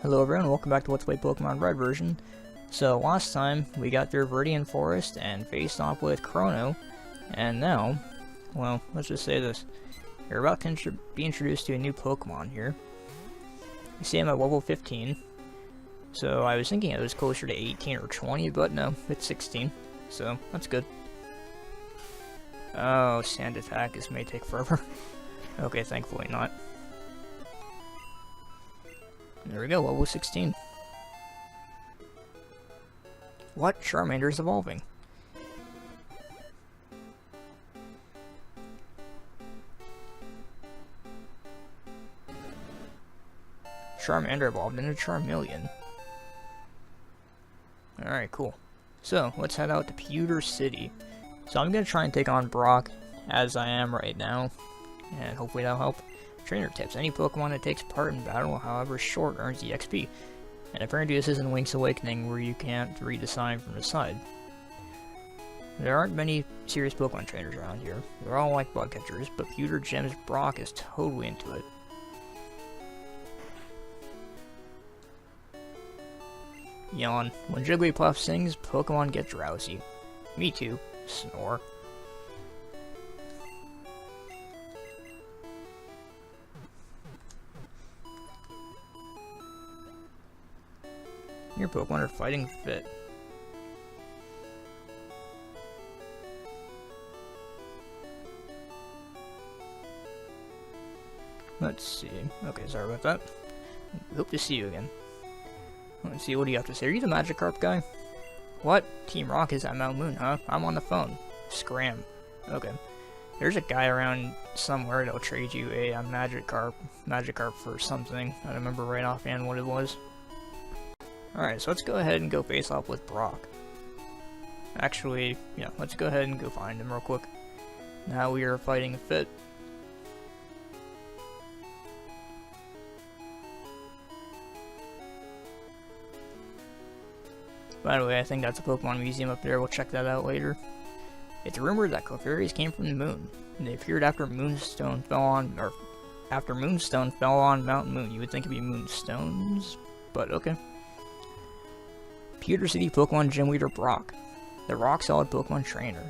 Hello everyone, welcome back to Let's Play Pokemon Red version. So last time we got through Viridian Forest and faced off with Chrono, and now, well, let's just say this. You're about to be introduced to a new Pokemon here. You see him at level 15. So I was thinking it was closer to 18 or 20, but no, it's 16. So that's good. Oh, Sand Attack, this may take forever. Okay, thankfully not. There we go, level 16. What? Charmander's evolving. Charmander evolved into Charmeleon. Alright, cool. So, let's head out to Pewter City. So I'm going to try and take on Brock, as I am right now, and hopefully that'll help. Trainer tips. Any Pokemon that takes part in battle, however short, earns EXP. And apparently this isn't Link's Awakening, where you can't read the sign from the side. There aren't many serious Pokemon trainers around here. They're all like bug catchers, but Pewter Gem's Brock is totally into it. Yawn. When Jigglypuff sings, Pokemon get drowsy. Me too. Snore. Your Pokemon are fighting fit. Let's see. Okay, sorry about that. Hope to see you again. Let's see, what do you have to say? Are you the Magikarp guy? What? Team Rock is at Mount Moon, huh? I'm on the phone. Scram. Okay. There's a guy around somewhere that'll trade you a Magikarp for something. I don't remember right offhand what it was. Alright, so let's go ahead and go face off with Brock. Actually, yeah, let's go ahead and go find him real quick. Now we are fighting fit. By the way, I think that's a Pokemon museum up there. We'll check that out later. It's rumored that Clefairies came from the moon. And they appeared after Moonstone fell on Mount Moon. You would think it'd be Moonstones, but okay. Pewter City Pokemon Gym Leader Brock, the rock-solid Pokemon trainer.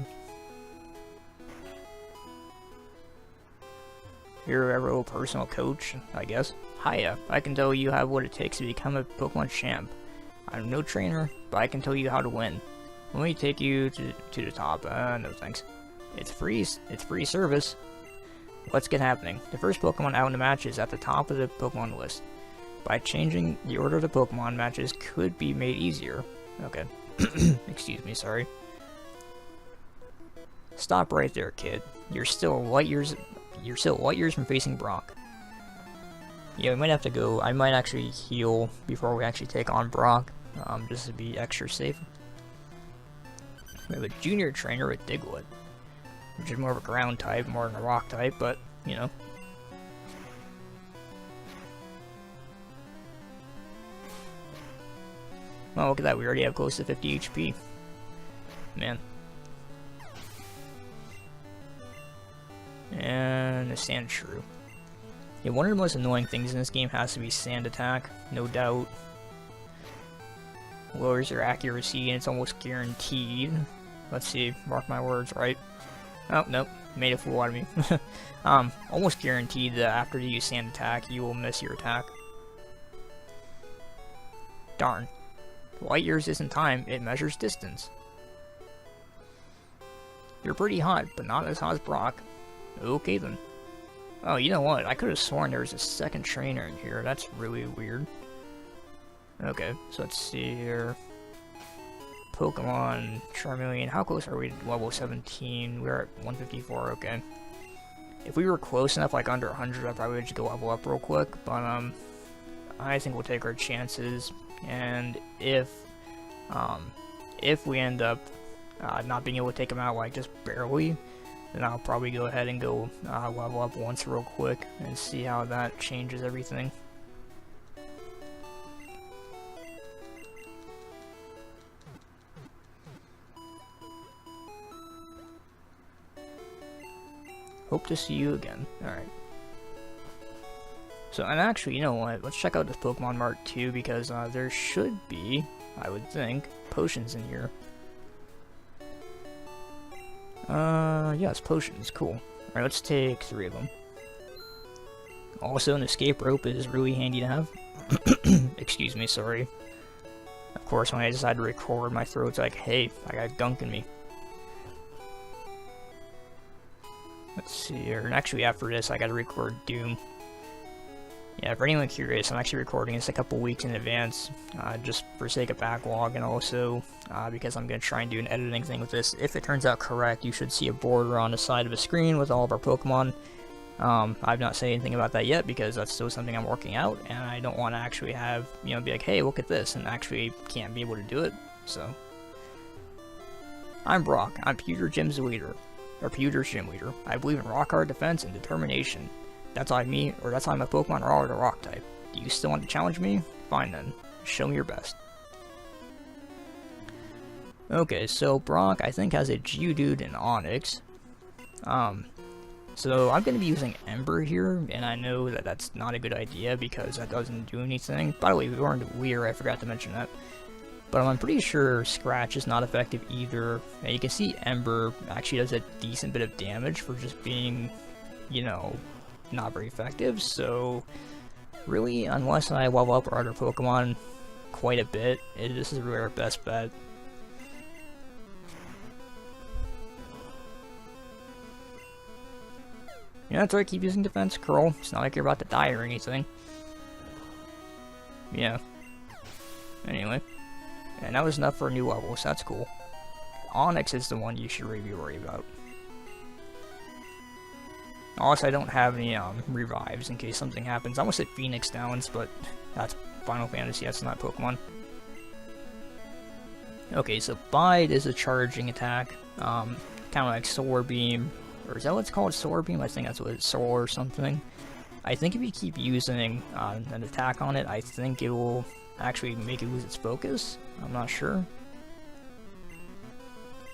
Your ever personal coach, I guess. Hiya, I can tell you have what it takes to become a Pokemon champ. I'm no trainer, but I can tell you how to win. Let me take you to the top. No thanks. It's free service. Let's get happening. The first Pokemon out in the match is at the top of the Pokemon list. By changing the order of the Pokemon, matches could be made easier. Okay. Excuse me, sorry. Stop right there, kid. You're still light years from facing Brock. Yeah, we might have to go. I might actually heal before we actually take on Brock, just to be extra safe. We have a junior trainer with Diglett, which is more of a ground type, more than a rock type, but, you know. Oh, look at that, we already have close to 50 HP. Man. And a Sandshrew. Yeah, one of the most annoying things in this game has to be Sand Attack, no doubt. Lowers your accuracy and it's almost guaranteed. Let's see, mark my words, right? Oh, nope, made a fool out of me. Almost guaranteed that after you use Sand Attack, you will miss your attack. Darn. Light years isn't time, it measures distance. You're pretty hot, but not as hot as Brock. Okay then. Oh, you know what? I could have sworn there was a second trainer in here. That's really weird. Okay, so let's see here. Pokemon Charmeleon. How close are we to level 17? We're at 154, okay. If we were close enough, like under 100, I'd probably just go level up real quick, but I think we'll take our chances. And if we end up not being able to take them out, like just barely, then I'll probably go ahead and go level up once real quick and see how that changes everything. Hope to see you again. Alright. So, and actually, you know what? Let's check out this Pokemon Mart too, because there should be, I would think, potions in here. Yes, potions. Cool. Alright, let's take 3 of them. Also, an escape rope is really handy to have. Excuse me, sorry. Of course, when I decide to record, my throat's like, hey, I got gunk in me. Let's see here. And actually, after this, I gotta record Doom. Yeah, for anyone curious, I'm actually recording this a couple weeks in advance, just for sake of backlog, and also because I'm going to try and do an editing thing with this. If it turns out correct, you should see a border on the side of the screen with all of our Pokemon. I've not said anything about that yet, because that's still something I'm working out, and I don't want to actually have, you know, be like, hey, look at this, and actually can't be able to do it, so. I'm Brock. I'm Pewter's Gym Leader. I believe in rock hard defense and determination. That's how my Pokemon are all the rock type. Do you still want to challenge me? Fine then. Show me your best. Okay, so Brock, I think, has a Geodude and Onix. So I'm going to be using Ember here, and I know that that's not a good idea because that doesn't do anything. By the way, we learned Weir, I forgot to mention that. But I'm pretty sure Scratch is not effective either. And you can see Ember actually does a decent bit of damage for just being, you know, not very effective, so really, unless I level up our other Pokemon quite a bit, this is really our best bet. Yeah, that's right, keep using defense, Curl. It's not like you're about to die or anything. Yeah. Anyway. And that was enough for a new level, so that's cool. Onix is the one you should really be worried about. Also, I don't have any revives in case something happens. I almost said Phoenix Downs, but that's Final Fantasy, that's not Pokemon. Okay, so Bide is a charging attack, kind of like Solar Beam, or is that what it's called, Solar Beam? I think that's what it's, Solar or something. I think if you keep using an attack on it, I think it will actually make it lose its focus. I'm not sure.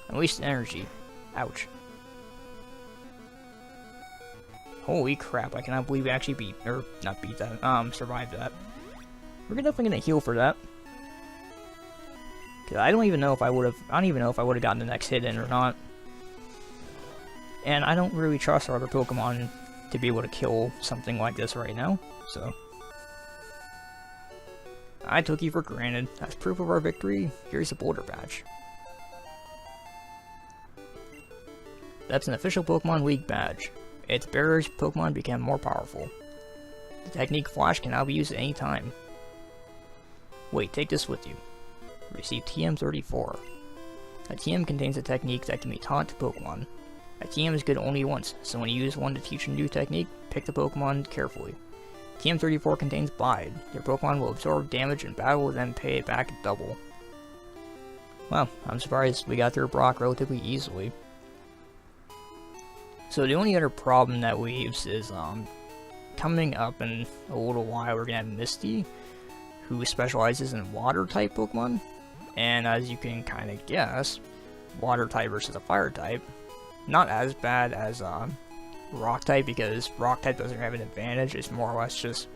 At least energy. Ouch. Holy crap, I cannot believe we actually survived that. We're definitely gonna heal for that. Cause I don't even know if I would've gotten the next hit in or not. And I don't really trust our other Pokemon to be able to kill something like this right now, so. I took you for granted. As proof of our victory, here's a Boulder Badge. That's an official Pokemon League badge. Its bearer's Pokemon became more powerful. The technique Flash can now be used at any time. Wait, take this with you. Receive TM34. A TM contains a technique that can be taught to Pokemon. A TM is good only once, so when you use one to teach a new technique, pick the Pokemon carefully. TM34 contains Bide. Your Pokemon will absorb damage in battle, then pay it back double. Well, I'm surprised we got through Brock relatively easily. So the only other problem that leaves is, coming up in a little while we're gonna have Misty, who specializes in Water-type Pokemon. And as you can kind of guess, Water-type versus a Fire-type, not as bad as, Rock-type, because Rock-type doesn't have an advantage, it's more or less just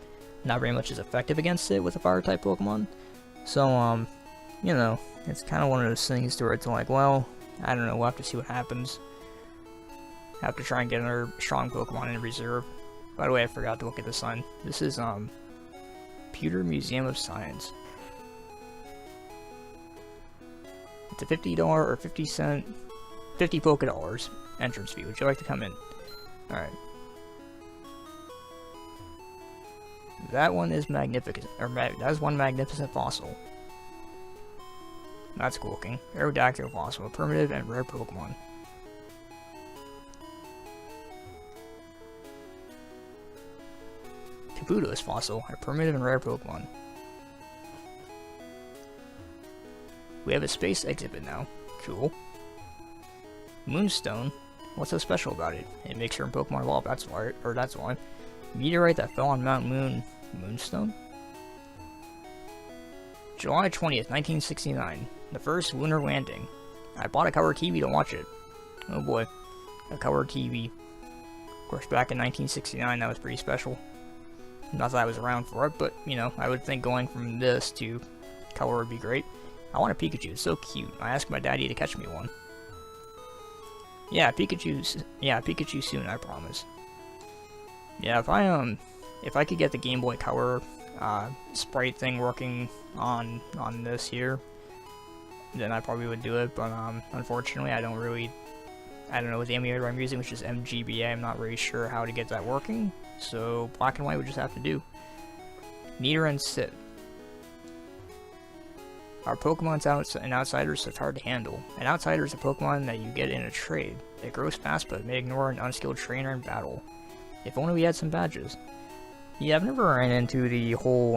not very much as effective against it with a Fire-type Pokemon. So, you know, it's kind of one of those things to where it's like, well, I don't know, we'll have to see what happens. Have to try and get another strong Pokemon in reserve. By the way, I forgot to look at the sign. This is, Pewter Museum of Science. It's a $50 or 50 Poké Dollars entrance fee. Would you like to come in? Alright. That one is magnificent, that is one magnificent fossil. That's cool looking. Aerodactyl fossil, a primitive and rare Pokemon. Kabuto's fossil, a primitive and rare Pokemon. We have a space exhibit now. Cool. Moonstone. What's so special about it? It makes certain Pokemon evolve, that's why. Meteorite that fell on Mount Moon. Moonstone? July 20th, 1969. The first lunar landing. I bought a color TV to watch it. Oh boy. A color TV. Of course, back in 1969, that was pretty special. Not that I was around for it, but, you know, I would think going from this to color would be great. I want a Pikachu, it's so cute. I asked my daddy to catch me one. Yeah, Pikachu soon, I promise. Yeah, if I could get the Game Boy Color sprite thing working on this here, then I probably would do it, but unfortunately I don't know what the emulator I'm using, which is MGBA. I'm not really sure how to get that working, so black and white would just have to do. Nidoran Sit. Our Pokemon's an outsider, so it's hard to handle. An outsider is a Pokemon that you get in a trade. It grows fast, but may ignore an unskilled trainer in battle. If only we had some badges. Yeah, I've never ran into the whole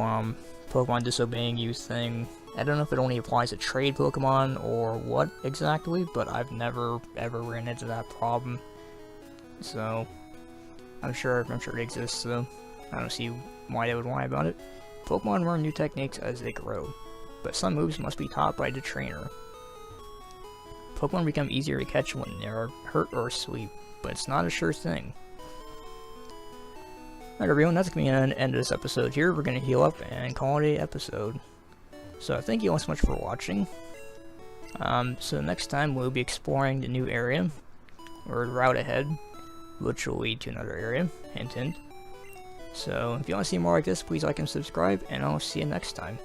Pokemon disobeying you thing. I don't know if it only applies to trade Pokemon or what exactly, but I've never ever ran into that problem. So I'm sure it exists, so I don't see why they would lie about it. Pokemon learn new techniques as they grow, but some moves must be taught by the trainer. Pokemon become easier to catch when they are hurt or asleep, but it's not a sure thing. Alright everyone, that's going to be the end of this episode here. We're going to heal up and call it an episode. So thank you all so much for watching. So next time we'll be exploring the new area, or route ahead, which will lead to another area, hint hint. So if you want to see more like this, please like and subscribe, and I'll see you next time.